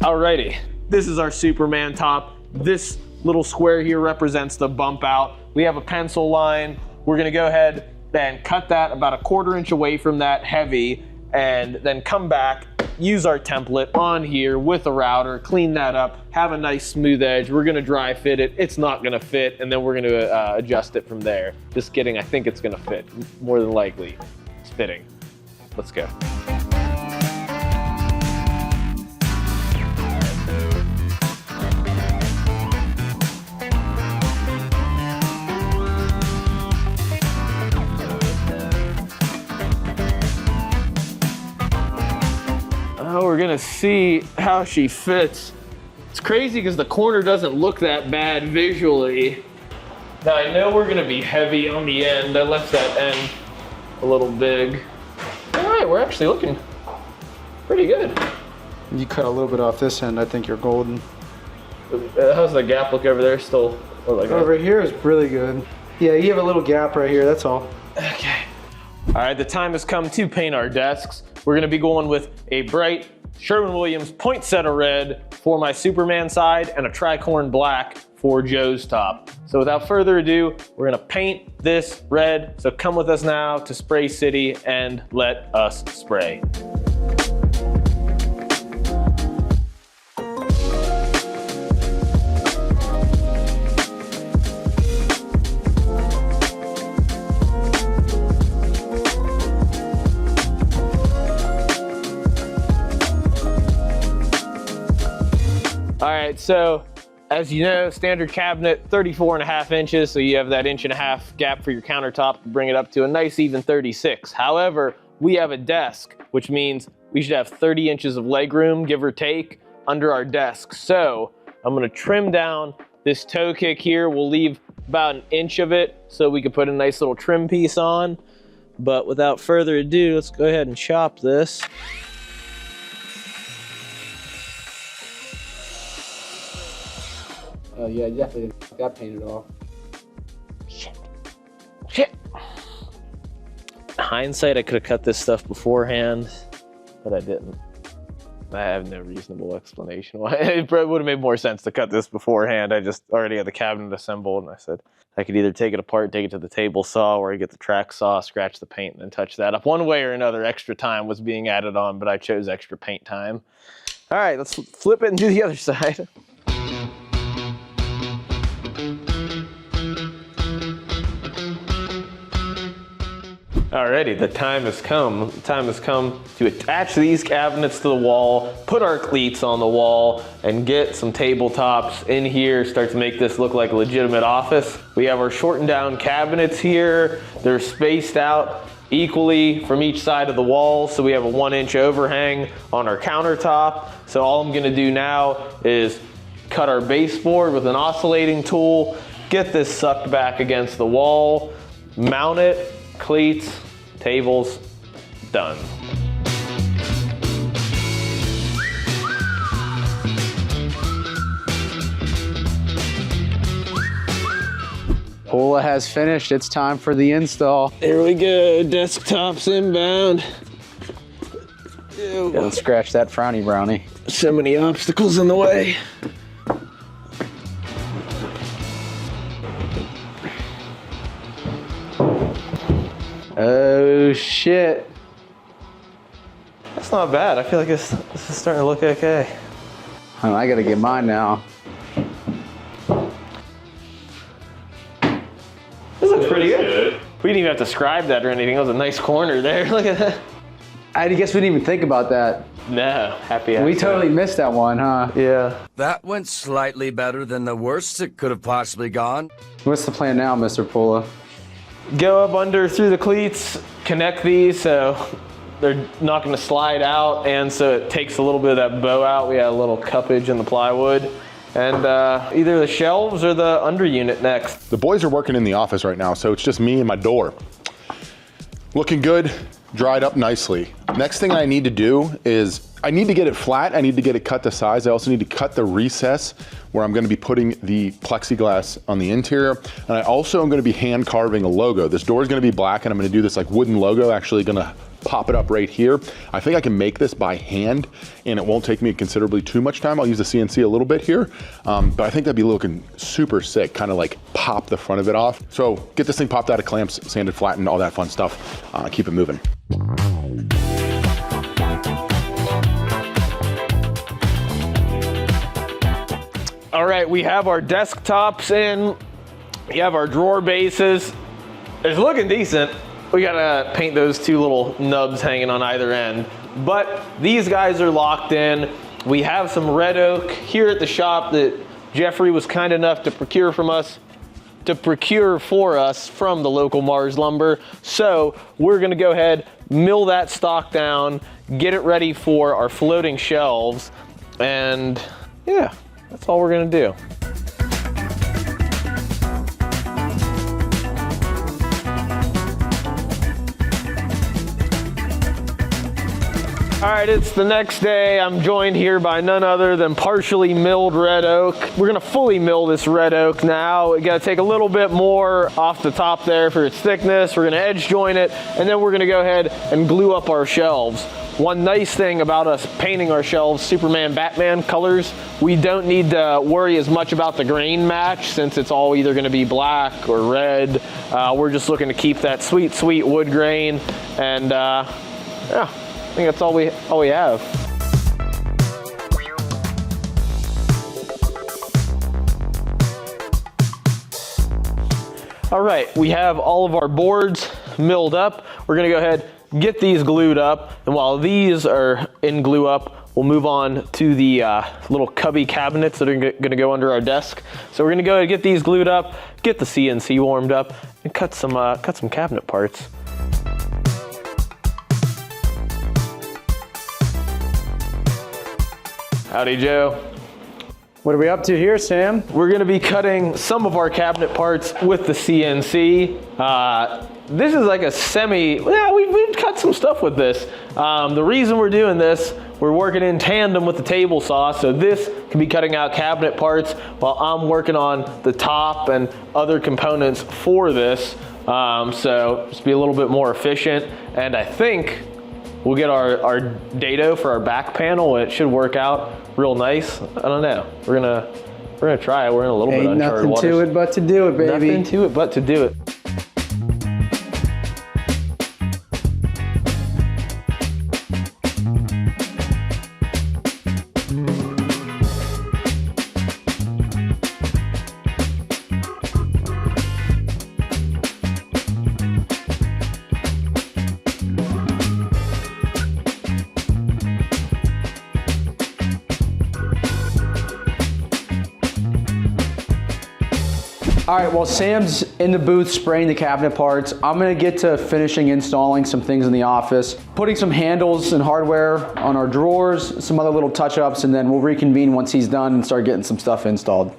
Alrighty, this is our Superman top. This little square here represents the bump out. We have a pencil line. We're gonna go ahead and cut that about 1/4 inch away from that heavy, and then come back, use our template on here with a router, clean that up, have a nice smooth edge. We're gonna dry fit it. It's not gonna fit, and then we're gonna adjust it from there. Just kidding, I think it's gonna fit, more than likely. It's fitting. Let's go. We're gonna see how she fits. It's crazy because the corner doesn't look that bad visually. Now I know we're gonna be heavy on the end. I left that end a little big. All right, we're actually looking pretty good. You cut a little bit off this end, I think you're golden. How's the gap look over there? Still look like Over here is really good. Yeah, you have a little gap right here, that's all. Okay. All right, the time has come to paint our desks. We're gonna be going with a bright Sherwin-Williams poinsettia red for my Superman side and a tricorn black for Joe's top. So without further ado, we're gonna paint this red. So come with us now to Spray City and let us spray. All right, so as you know, standard cabinet, 34.5 inches, so you have that 1.5 inch gap for your countertop to bring it up to a nice even 36. However, we have a desk, which means we should have 30 inches of legroom, give or take, under our desk. So I'm gonna trim down this toe kick here. We'll leave about 1 inch of it so we can put a nice little trim piece on. But without further ado, let's go ahead and chop this. Oh yeah, definitely got painted off. Shit. Hindsight, I could have cut this stuff beforehand, but I didn't. I have no reasonable explanation why. It would have made more sense to cut this beforehand. I just already had the cabinet assembled, and I said I could either take it apart, take it to the table saw, or I get the track saw, scratch the paint, and then touch that up. One way or another, extra time was being added on, but I chose extra paint time. All right, let's flip it and do the other side. Alrighty, the time has come. The time has come to attach these cabinets to the wall, put our cleats on the wall, and get some tabletops in here, start to make this look like a legitimate office. We have our shortened down cabinets here. They're spaced out equally from each side of the wall, so we have a 1 inch overhang on our countertop. So all I'm gonna do now is cut our baseboard with an oscillating tool, get this sucked back against the wall, mount it, cleats, tables, done. Paula has finished, it's time for the install. Here we go, desktops inbound. Ew. Let's scratch that frowny brownie. So many obstacles in the way. Oh shit. Looks not bad. I feel like this is starting to look okay. I gotta get mine now. This looks pretty good. We didn't even have to scribe that or anything. That was a nice corner there. Look at that. I guess we didn't even think about that. No, happy We totally missed that one, huh? Yeah. That went slightly better than the worst it could have possibly gone. What's the plan now, Mr. Pula? Go up under through the cleats, connect these so they're not going to slide out, and so it takes a little bit of that bow out. We had a little cuppage in the plywood. And either the shelves or the under unit next. The boys are working in the office right now, so it's just me and my door. Looking good, dried up nicely. Next thing I need to do is, I need to get it flat, I need to get it cut to size. I also need to cut the recess where I'm gonna be putting the plexiglass on the interior. And I also am gonna be hand carving a logo. This door is gonna be black and I'm gonna do this like wooden logo, actually gonna pop it up right here. I think I can make this by hand and it won't take me considerably too much time. I'll use the CNC a little bit here, but I think that'd be looking super sick, kind of like pop the front of it off. So get this thing popped out of clamps, sanded, flattened, all that fun stuff. Keep it moving. All right, we have our desktops in. We have our drawer bases. It's looking decent. We gotta paint those two little nubs hanging on either end. But these guys are locked in. We have some red oak here at the shop that Jeffrey was kind enough to procure for us from the local Mars Lumber. So we're gonna go ahead, mill that stock down, get it ready for our floating shelves, and yeah, that's all we're gonna do. All right, it's the next day. I'm joined here by none other than partially milled red oak. We're gonna fully mill this red oak now. We gotta take a little bit more off the top there for its thickness. We're gonna edge joint it, and then we're gonna go ahead and glue up our shelves. One nice thing about us painting our shelves Superman, Batman colors, we don't need to worry as much about the grain match since it's all either gonna be black or red. We're just looking to keep that sweet, sweet wood grain, and yeah. I think that's all we have. All right, we have all of our boards milled up. We're gonna go ahead, get these glued up, and while these are in glue up, we'll move on to the little cubby cabinets that are gonna go under our desk. So we're gonna go ahead and get these glued up, get the CNC warmed up, and cut some cabinet parts. Howdy, Joe. What are we up to here, Sam? We're gonna be cutting some of our cabinet parts with the CNC. This is like a we've cut some stuff with this. The reason we're doing this, we're working in tandem with the table saw, so this can be cutting out cabinet parts while I'm working on the top and other components for this. So just be a little bit more efficient, and I think we'll get our dado for our back panel, and it should work out real nice. I don't know. We're gonna try it. We're in a little bit uncharted waters. Nothing to it but to do it, baby. Nothing to it but to do it. All right, while Sam's in the booth spraying the cabinet parts, I'm gonna get to finishing installing some things in the office, putting some handles and hardware on our drawers, some other little touch-ups, and then we'll reconvene once he's done and start getting some stuff installed.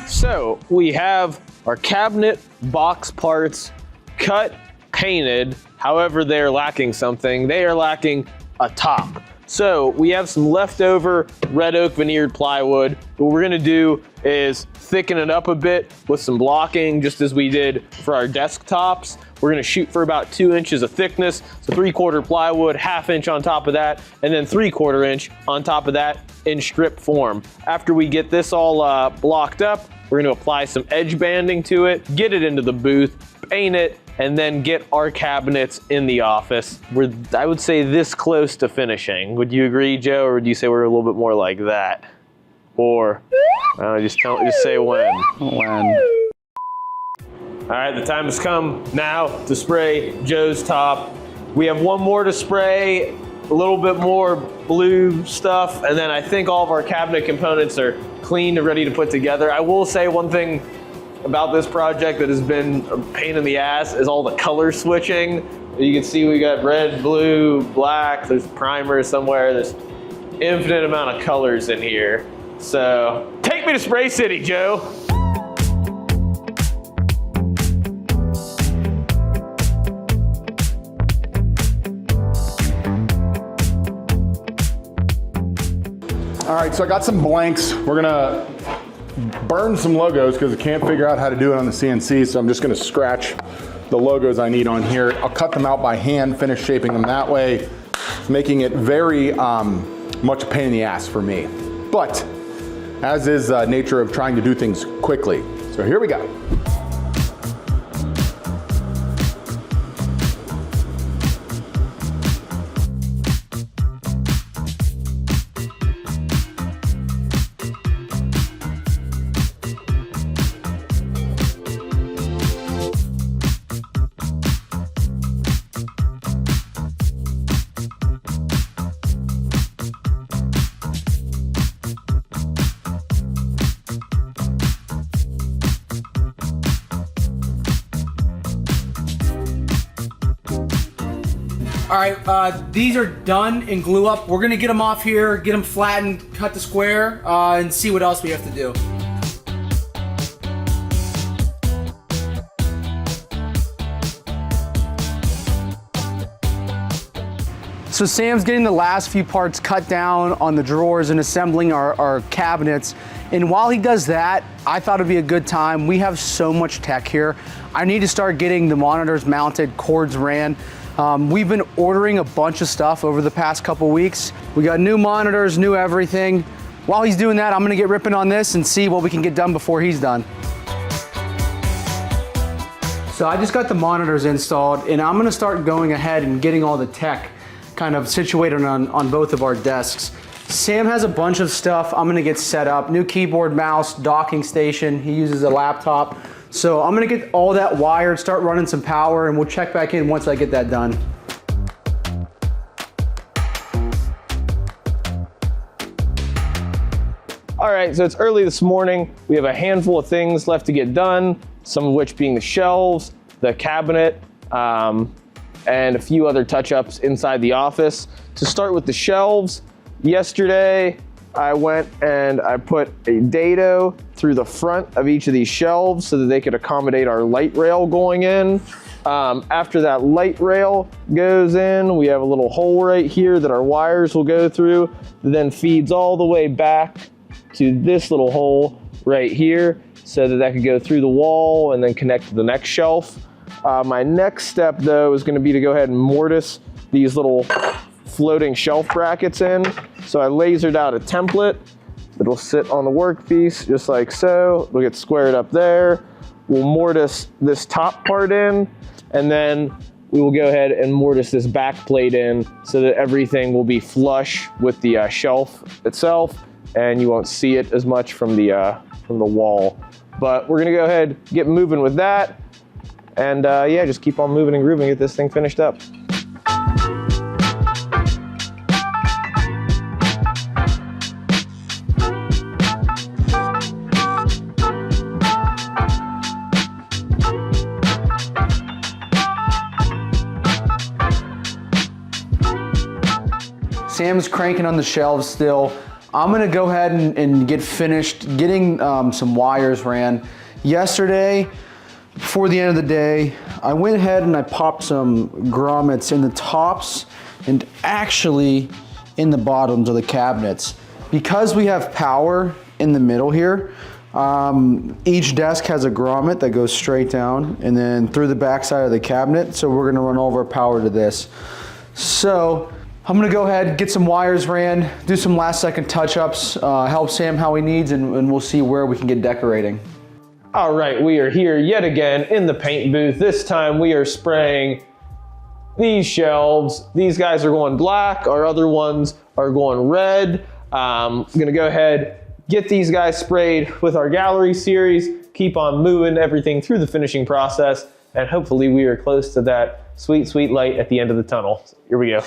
So we have our cabinet box parts cut, painted. However, they're lacking something. They are lacking a top. So we have some leftover red oak veneered plywood. What we're gonna do is thicken it up a bit with some blocking, just as we did for our desktops. We're gonna shoot for about 2 inches of thickness. So 3/4 plywood, 1/2 inch on top of that, and then 3/4 inch on top of that in strip form. After we get this all blocked up, We're gonna apply some edge banding to it, get it into the booth, paint it, and then get our cabinets in the office. We're, I would say, this close to finishing. Would you agree, Joe, or would you say we're a little bit more like that? Or, just say when. When? All right, the time has come now to spray Joe's top. We have one more to spray, a little bit more blue stuff, and then I think all of our cabinet components are clean and ready to put together. I will say one thing about this project that has been a pain in the ass is all the color switching. You can see we got red, blue, black, there's primer somewhere, there's infinite amount of colors in here. So take me to Spray City, Joe. All right, so I got some blanks. We're gonna burn some logos because I can't figure out how to do it on the CNC, so I'm just gonna scratch the logos I need on here. I'll cut them out by hand, finish shaping them that way, making it very much a pain in the ass for me. But, as is nature of trying to do things quickly. So here we go. All right, these are done and glue up. We're gonna get them off here, get them flattened, cut the square, and see what else we have to do. So Sam's getting the last few parts cut down on the drawers and assembling our cabinets. And while he does that, I thought it'd be a good time. We have so much tech here. I need to start getting the monitors mounted, cords ran. We've been ordering a bunch of stuff over the past couple weeks. We got new monitors, new everything. While he's doing that, I'm gonna get ripping on this and see what we can get done before he's done. So I just got the monitors installed and I'm gonna start going ahead and getting all the tech kind of situated on both of our desks. Sam has a bunch of stuff I'm gonna get set up. New keyboard, mouse, docking station. He uses a laptop. So I'm gonna get all that wired, start running some power, and we'll check back in once I get that done. All right, so it's early this morning. We have a handful of things left to get done, some of which being the shelves, the cabinet, and a few other touch-ups inside the office. To start with the shelves, yesterday I went and I put a dado through the front of each of these shelves so that they could accommodate our light rail going in. After that light rail goes in, we have a little hole right here that our wires will go through, that then feeds all the way back to this little hole right here so that could go through the wall and then connect to the next shelf. My next step though is gonna be to go ahead and mortise these little floating shelf brackets in. So I lasered out a template. It'll sit on the workpiece just like so. It'll get squared up there. We'll mortise this top part in, and then we will go ahead and mortise this back plate in so that everything will be flush with the shelf itself, and you won't see it as much from the wall. But we're gonna go ahead, get moving with that, and yeah, just keep on moving and grooving, get this thing finished up. Sam's cranking on the shelves still. I'm gonna go ahead and get finished getting some wires ran. Yesterday, before the end of the day, I went ahead and I popped some grommets in the tops and actually in the bottoms of the cabinets. Because we have power in the middle here, each desk has a grommet that goes straight down and then through the back side of the cabinet. So we're gonna run all of our power to this. So I'm gonna go ahead, get some wires ran, do some last second touch-ups, help Sam how he needs, and we'll see where we can get decorating. All right, we are here yet again in the paint booth. This time we are spraying these shelves. These guys are going black. Our other ones are going red. I'm gonna go ahead, get these guys sprayed with our gallery series, keep on moving everything through the finishing process, and hopefully we are close to that sweet, sweet light at the end of the tunnel. Here we go.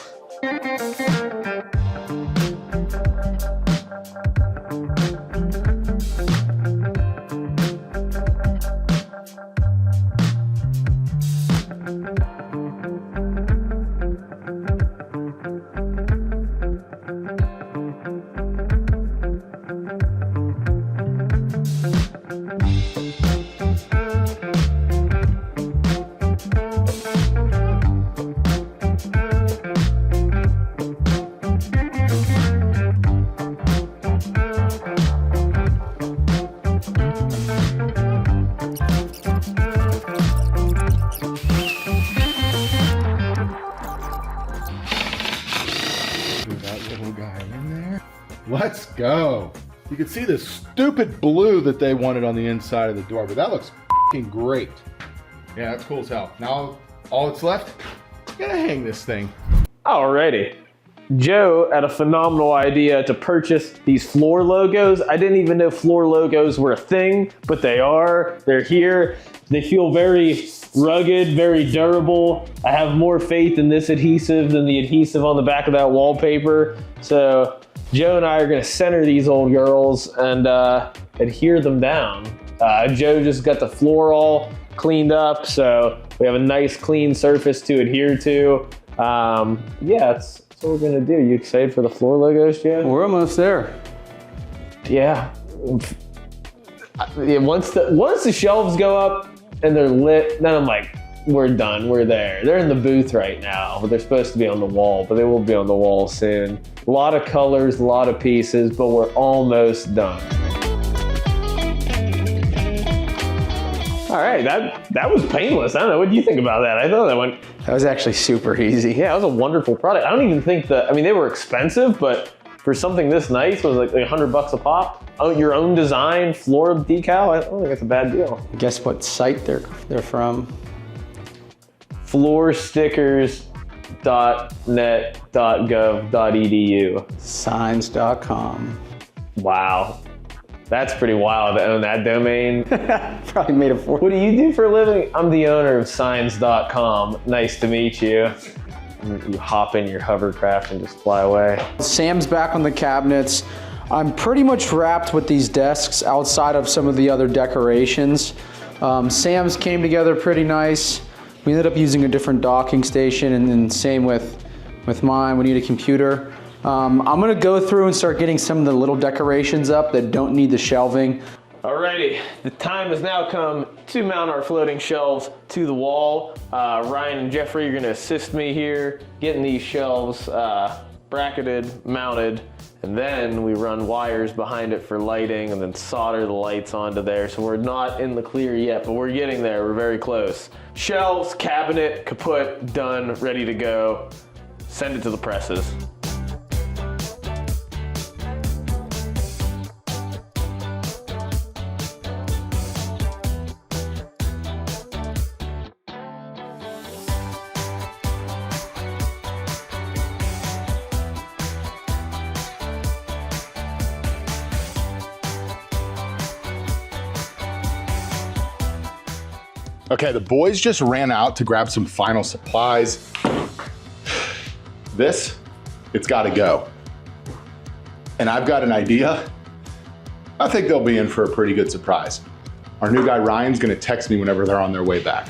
Let's go. You can see the stupid blue that they wanted on the inside of the door, but that looks f***ing great. Yeah, that's cool as hell. Now, all that's left, I'm gonna hang this thing. Alrighty. Joe had a phenomenal idea to purchase these floor logos. I didn't even know floor logos were a thing, but they are. They're here. They feel very rugged, very durable. I have more faith in this adhesive than the adhesive on the back of that wallpaper. So Joe and I are gonna center these old girls and adhere them down. Joe just got the floor all cleaned up, so we have a nice clean surface to adhere to. Yeah, that's what we're gonna do. You excited for the floor logos, Joe? We're almost there. Yeah. Yeah, once the shelves go up and they're lit, then I'm like, we're done, we're there. They're in the booth right now, but they're supposed to be on the wall, but they will be on the wall soon. A lot of colors, a lot of pieces, but we're almost done. All right, that was painless. I don't know, what do you think about that? I thought That was actually super easy. yeah, it was a wonderful product. I don't even think I mean, they were expensive, but for something this nice, it was like $100 a pop. Oh, your own design floor decal, I don't think that's a bad deal. Guess what site they're from? floorstickers.net.gov.edu. Signs.com. Wow. That's pretty wild to own that domain. Probably made a fortune. What do you do for a living? I'm the owner of signs.com. Nice to meet you. You hop in your hovercraft and just fly away. Sam's back on the cabinets. I'm pretty much wrapped with these desks outside of some of the other decorations. Sam's came together pretty nice. We ended up using a different docking station, and then same with mine. We need a computer. I'm gonna go through and start getting some of the little decorations up that don't need the shelving. Alrighty, the time has now come to mount our floating shelves to the wall. Ryan and Jeffrey are gonna assist me here, getting these shelves bracketed, mounted, and then we run wires behind it for lighting and then solder the lights onto there. So we're not in the clear yet, but we're getting there, we're very close. Shelves, cabinet, kaput, done, ready to go. Send it to the presses. Okay, the boys just ran out to grab some final supplies. This, it's gotta go. And I've got an idea. I think they'll be in for a pretty good surprise. Our new guy Ryan's gonna text me whenever they're on their way back.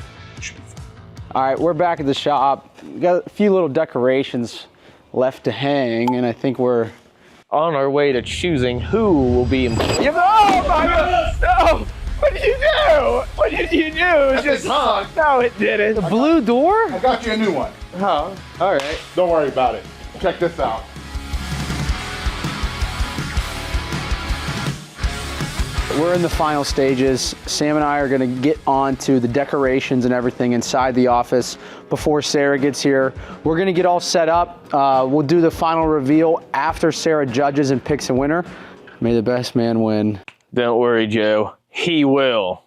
All right, we're back at the shop. We got a few little decorations left to hang, and I think we're on our way to choosing who will be in. Oh my God! No! What did you do? What did you do? That's just hung. No, it didn't. the blue door? I got you a new one. Oh, all right. Don't worry about it. Check this out. We're in the final stages. Sam and I are gonna get on to the decorations and everything inside the office before Sarah gets here. We're gonna get all set up. We'll do the final reveal after Sarah judges and picks a winner. May the best man win. Don't worry, Joe. He will.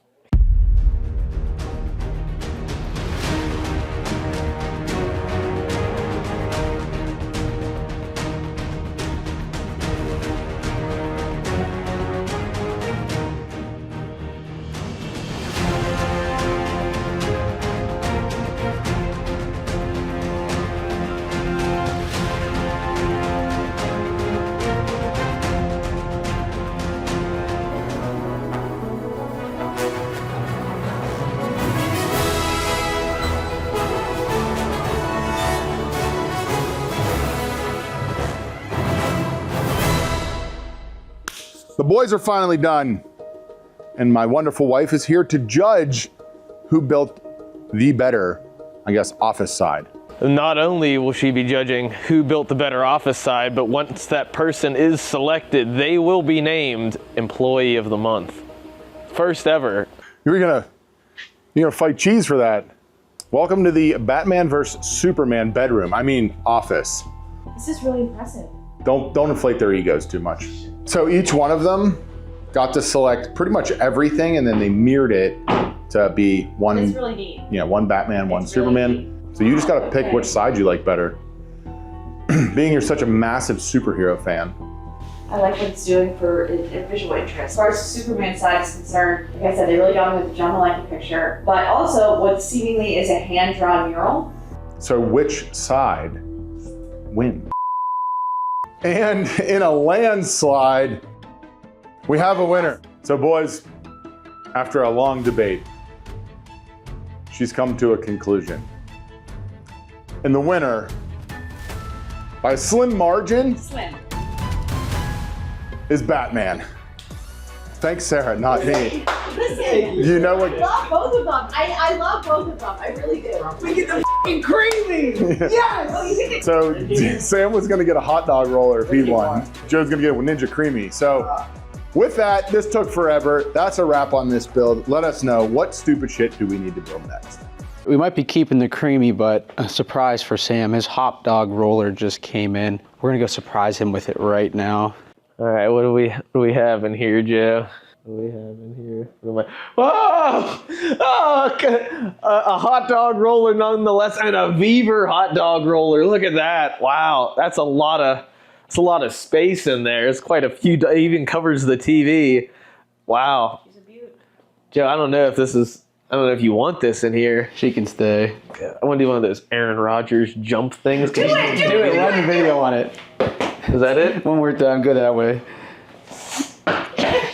The boys are finally done, and my wonderful wife is here to judge who built the better, I guess, office side. Not only will she be judging who built the better office side, but once that person is selected, they will be named Employee of the Month. First ever. You're gonna fight cheese for that. Welcome to the Batman vs Superman bedroom. I mean, office. This is really impressive. Don't inflate their egos too much. So each one of them got to select pretty much everything, and then they mirrored it to be one. It's really neat. Yeah, one Batman, one Superman. So you just got to pick which side you like better. Being you're such a massive superhero fan. I like what it's doing for a visual interest. As far as the Superman side is concerned, like I said, they really got me with the John Malecki picture, but also what seemingly is a hand-drawn mural. So which side wins? And in a landslide, we have a winner. So boys, after a long debate, she's come to a conclusion. And the winner, by a slim margin, is Batman. Thanks, Sarah, not me. Listen, You know what? I love both of them. I love both of them. I really do. We get the f***ing creamy. Yes. Oh, you think So Sam was gonna get a hot dog roller if he won. Joe's gonna get a Ninja Creamy. So with that, this took forever. That's a wrap on this build. Let us know, what stupid shit do we need to build next? We might be keeping the creamy, but a surprise for Sam. His hot dog roller just came in. We're gonna go surprise him with it right now. All right, what do we have in here, Joe? What do we have in here? What am I, a hot dog roller nonetheless, and a Beaver hot dog roller. Look at that! Wow, that's a lot of space in there. It's quite a few. It even covers the TV. Wow. She's a beaut. Joe, I don't know if you want this in here. She can stay. I want to do one of those Aaron Rodgers jump things. Do it, run the video on it. Is that it? One more time, go that way.